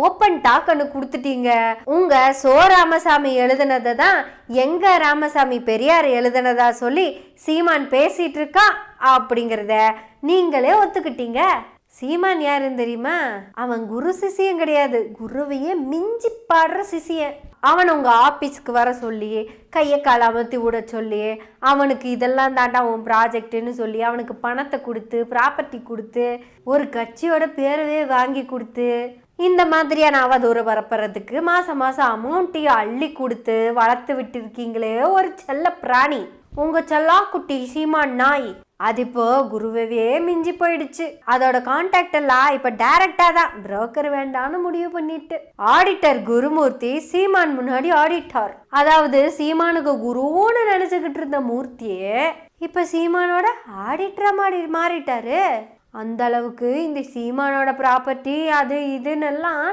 Open டாக்னு கொடுத்துட்டீங்க. உங்க so Ramasamy எழுதுனதை தான் எங்க ராமசாமி பெரியார் எழுதுனதா சொல்லி சீமான் பேசிட்டு இருக்கா அப்படிங்கிறத நீங்களே ஒத்துக்கிட்டீங்க. சீமான் யாருன்னு தெரியுமா? அவன் குரு சிஷியன் கிடையாது, குருவையே மிஞ்சி பாடுற சிஷியன். அவன் உங்க ஆபீஸ்க்கு வர சொல்லி கையை கால அமர்த்தி விட சொல்லி அவனுக்கு இதெல்லாம் தாண்டா உன் ப்ராஜெக்ட்னு சொல்லி அவனுக்கு பணத்தை கொடுத்து ப்ராப்பர்ட்டி கொடுத்து ஒரு கட்சியோட பேரவே வாங்கி கொடுத்து இந்த மாதிரியான அவதூறு பரப்புறதுக்கு மாசம் மாசம் அமௌண்ட்டையும் அள்ளி கொடுத்து வளர்த்து விட்டு இருக்கீங்களே ஒரு செல்ல பிராணி உங்க செல்லா குட்டி சீமான் நாய். அது இப்போ குருவே மிஞ்சி போயிடுச்சு. அதோட கான்டாக்ட் எல்லாம் இப்ப டைரக்டா தான் புரோக்கர் வேண்டான்னு முடிவு பண்ணிட்டு ஆடிட்டர் குருமூர்த்தி சீமான் முன்னாடி ஆடிட்டார். அதாவது சீமானுக்கு குருன்னு நினைச்சுக்கிட்டு இருந்த மூர்த்தியே இப்ப சீமானோட ஆடிட்டரா மாறிட்டாரு. அந்த அளவுக்கு இந்த சீமானோட ப்ராப்பர்ட்டி அது இதுன்னு எல்லாம்